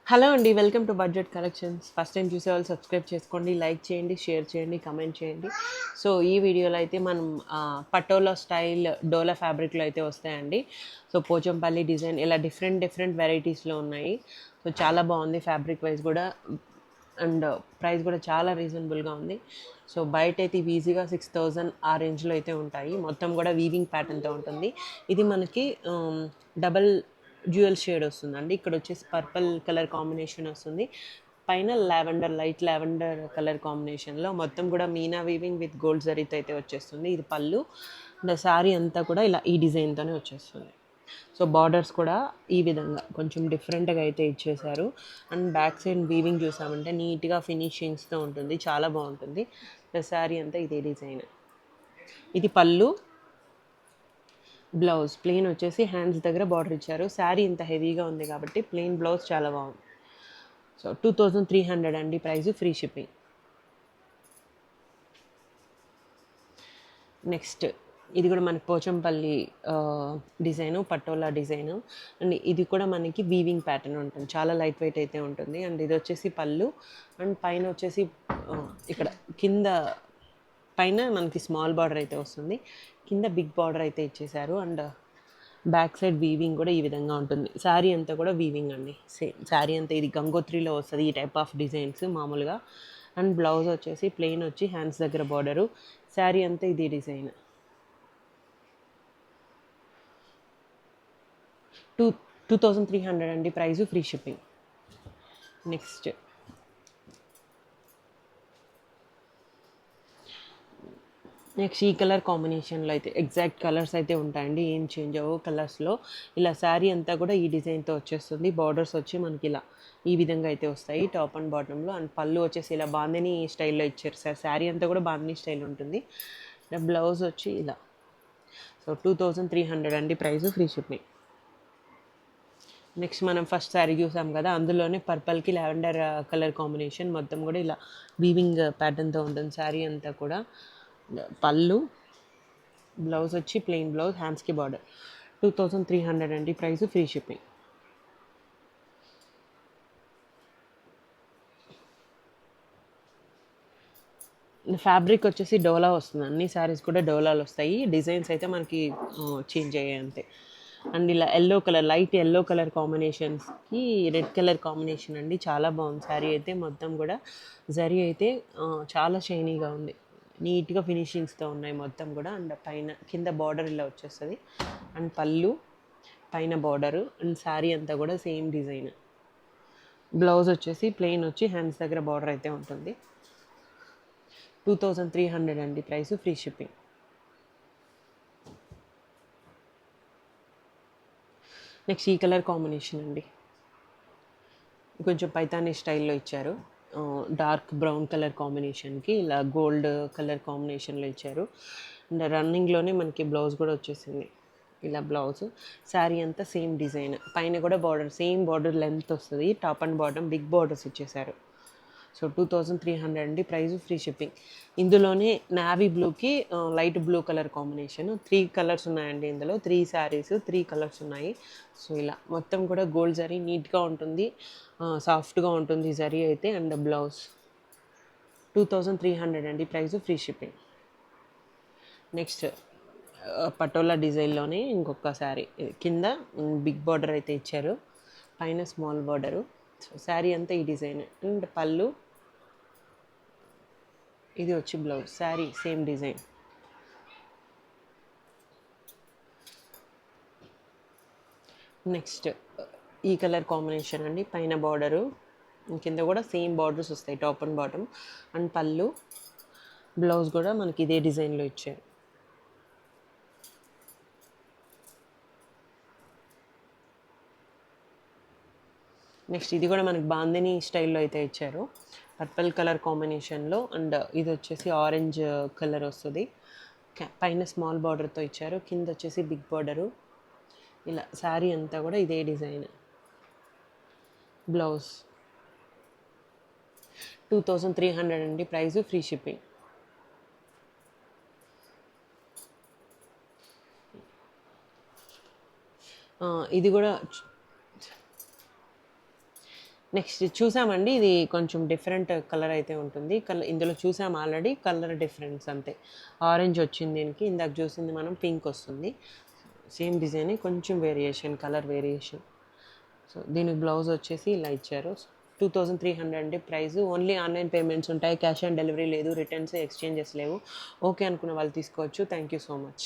Hello అండి. Welcome to budget collections. First time చూసేవాళ్ళు subscribe చేసుకోండి, లైక్ చేయండి, షేర్ చేయండి, కమెంట్ చేయండి. సో, ఈ వీడియోలో అయితే మనం పటోలా స్టైల్ డోలా ఫ్యాబ్రిక్‌లో అయితే వస్తాయండి. సో, పోచంపల్లి డిజైన్ ఇలా డిఫరెంట్ డిఫరెంట్ వెరైటీస్‌లో ఉన్నాయి. సో, చాలా బాగుంది ఫ్యాబ్రిక్ వైజ్ కూడా. అండ్ ప్రైస్ కూడా చాలా రీజనబుల్‌గా ఉంది. సో, బయటైతే ఇవి ఈజీగా 6000 ఆ రేంజ్‌లో అయితే ఉంటాయి. మొత్తం కూడా వీవింగ్ ప్యాటర్న్‌తో ఉంటుంది. ఇది మనకి డబల్ డ్యూయల్ షేడ్ వస్తుందండి. ఇక్కడ వచ్చేసి పర్పుల్ కలర్ కాంబినేషన్ వస్తుంది. పైన లావెండర్, లైట్ లావెండర్ కలర్ కాంబినేషన్‌లో మొత్తం కూడా మీనా వీవింగ్ విత్ గోల్డ్ జరీతో అయితే వచ్చేస్తుంది. ఇది పళ్ళు. అండ్ శారీ అంతా కూడా ఇలా ఈ డిజైన్‌తోనే వచ్చేస్తుంది. సో, బార్డర్స్ కూడా ఈ విధంగా కొంచెం డిఫరెంట్‌గా అయితే ఇచ్చేశారు. అండ్ బ్యాక్ సైడ్ వీవింగ్ చూసామంటే నీట్‌గా ఫినిషింగ్స్‌తో ఉంటుంది. చాలా బాగుంటుంది. శారీ అంతా ఇదే డిజైన్. ఇది పళ్ళు. బ్లౌజ్ ప్లెయిన్ వచ్చేసి హ్యాండ్స్ దగ్గర బార్డర్ ఇచ్చారు. శారీ ఇంత హెవీగా ఉంది కాబట్టి ప్లెయిన్ బ్లౌజ్ చాలా బాగుంది. సో, 2300 అండి ప్రైస్, ఫ్రీ షిప్పింగ్. నెక్స్ట్ ఇది కూడా మనకి Pochampally design, Patola design. And ఇది కూడా మనకి వీవింగ్ ప్యాటర్న్ ఉంటుంది. చాలా లైట్ వెయిట్ అయితే ఉంటుంది. అండ్ ఇది వచ్చేసి పళ్ళు. అండ్ పైన వచ్చేసి ఇక్కడ కింద పైన మనకి స్మాల్ బార్డర్ అయితే వస్తుంది. కింద బిగ్ బార్డర్ అయితే ఇచ్చేసారు. అండ్ బ్యాక్ సైడ్ వీవింగ్ కూడా ఈ విధంగా ఉంటుంది. శారీ అంతా కూడా వీవింగ్ అండి. సేమ్ శారీ అంతా ఇది గంగోత్రిలో వస్తుంది ఈ టైప్ ఆఫ్ డిజైన్స్ మామూలుగా. అండ్ బ్లౌజ్ వచ్చేసి ప్లెయిన్ వచ్చి హ్యాండ్స్ దగ్గర బార్డరు. శారీ అంతా ఇది డిజైన్. 2 2300 అండి price, free shipping. Next next ఈ కలర్ కాంబినేషన్లో అయితే ఎగ్జాక్ట్ కలర్స్ అయితే ఉంటాయండి, ఏం చేంజ్ అవ్వవు కలర్స్లో. ఇలా శారీ అంతా కూడా ఈ డిజైన్తో వచ్చేస్తుంది. బార్డర్స్ వచ్చి మనకి ఇలా ఈ విధంగా అయితే వస్తాయి టాప్ అండ్ బాటంలో. అండ్ పళ్ళు వచ్చేసి ఇలా బాందిని స్టైల్లో ఇచ్చారు సార్. శారీ అంతా కూడా బాందిని స్టైల్ ఉంటుంది. బ్లౌజ్ వచ్చి ఇలా. సో, 2300 అండి ప్రైస్, ఫ్రీ షిప్పింగ్. నెక్స్ట్ మనం ఫస్ట్ శారీ చూసాం కదా, అందులోనే పర్పల్కి లావెండర్ కలర్ కాంబినేషన్ మొత్తం కూడా ఇలా వీవింగ్ ప్యాటర్న్తో ఉంటుంది శారీ అంతా కూడా. పళ్ళు, బ్లౌజ్ వచ్చి ప్లెయిన్ బ్లౌజ్, హ్యాండ్స్కి బార్డర్. 2300 అండి ప్రైస్, ఫ్రీ షిప్పింగ్. ఫ్యాబ్రిక్ వచ్చేసి డోలా వస్తుంది. అన్ని శారీస్ కూడా డోలాలు వస్తాయి. డిజైన్స్ అయితే మనకి చేంజ్ అయ్యాయి అంతే. అండ్ ఇలా yellow colour, light yellow colour కాంబినేషన్స్కి రెడ్ కలర్ కాంబినేషన్ అండి. చాలా బాగుంది శారీ అయితే. మొత్తం కూడా జరీ అయితే చాలా షైనీగా ఉంది. నీట్గా ఫినిషింగ్స్తో ఉన్నాయి మొత్తం కూడా. అండ్ పైన కింద బార్డర్ ఇలా వచ్చేస్తుంది. అండ్ పళ్ళు, పైన బార్డరు. అండ్ శారీ అంతా కూడా సేమ్ డిజైన్. బ్లౌజ్ వచ్చేసి ప్లెయిన్ వచ్చి హ్యాండ్స్ దగ్గర బార్డర్ అయితే ఉంటుంది. 2300 అండి ప్రైస్, ఫ్రీ షిప్పింగ్. నెక్స్ట్ ఈ కలర్ కాంబినేషన్ అండి. కొంచెం పైతానీ స్టైల్లో ఇచ్చారు. డార్క్ బ్రౌన్ కలర్ కాంబినేషన్కి ఇలా గోల్డ్ కలర్ కాంబినేషన్లో ఇచ్చారు. అండ్ రన్నింగ్లోనే మనకి బ్లౌజ్ కూడా వచ్చేసింది. ఇలా బ్లౌజ్. శారీ అంతా సేమ్ డిజైన్. పైన కూడా బార్డర్ సేమ్ బార్డర్ లెంత్ వస్తుంది. Top and bottom big borders ఇచ్చేసారు. సో, 2300 అండి ప్రైస్, ఫ్రీ షిప్పింగ్. ఇందులోనే నావీ బ్లూకి light blue colour combination. 3 colours ఉన్నాయండి ఇందులో. 3 శారీస్, 3 కలర్స్ ఉన్నాయి. సో, ఇలా మొత్తం కూడా గోల్డ్ జరీ నీట్గా ఉంటుంది. సాఫ్ట్గా ఉంటుంది జరీ అయితే. అండ్ బ్లౌజ్ 2300 అండి price, free shipping. Next Patola డిజైన్లోనే ఇంకొక శారీ. కింద బిగ్ బార్డర్ అయితే ఇచ్చారు. పైన స్మాల్ బార్డరు. సో, శారీ అంతా ఈ డిజైన్. అండ్ పళ్ళు, ఇది వచ్చి blouse. Sari same design. Next ఈ కలర్ కాంబినేషన్ అండి. పైన బార్డరు, కింద కూడా సేమ్ బార్డర్స్ వస్తాయి టాప్ అండ్ బాటమ్. అండ్ పళ్ళు, బ్లౌజ్ కూడా మనకి ఇదే డిజైన్లో ఇచ్చారు. నెక్స్ట్ ఇది కూడా మనకి బాందిని స్టైల్లో అయితే ఇచ్చారు. పర్పుల్ కలర్ కాంబినేషన్లో. అండ్ ఇది వచ్చేసి ఆరెంజ్ కలర్ వస్తుంది. పైన స్మాల్ బార్డర్తో ఇచ్చారు. కింద వచ్చేసి బిగ్ బార్డరు. ఇలా శారీ అంతా కూడా ఇదే డిజైన్. బ్లౌజ్ 2300 అండి ప్రైస్, ఫ్రీ షిప్పింగ్. ఇది కూడా నెక్స్ట్ చూసామండి, ఇది కొంచెం డిఫరెంట్ కలర్ అయితే ఉంటుంది. ఇందులో చూసాం ఆల్రెడీ, కలర్ డిఫరెన్స్ అంతే. ఆరెంజ్ వచ్చింది దీనికి, ఇందాక చూసింది మనం పింక్ వస్తుంది. సేమ్ డిజైన్, కొంచెం వేరియేషన్, కలర్ వేరియేషన్. సో దీనికి బ్లౌజ్ వచ్చేసి ఇలా ఇచ్చారు. 2300 అండి ప్రైస్. ఓన్లీ ఆన్లైన్ పేమెంట్స్ ఉంటాయి, క్యాష్ ఆన్ డెలివరీ లేదు, రిటర్న్స్ ఎక్స్చేంజెస్ లేవు. ఓకే అనుకున్న వాళ్ళు తీసుకోవచ్చు. Thank you so much.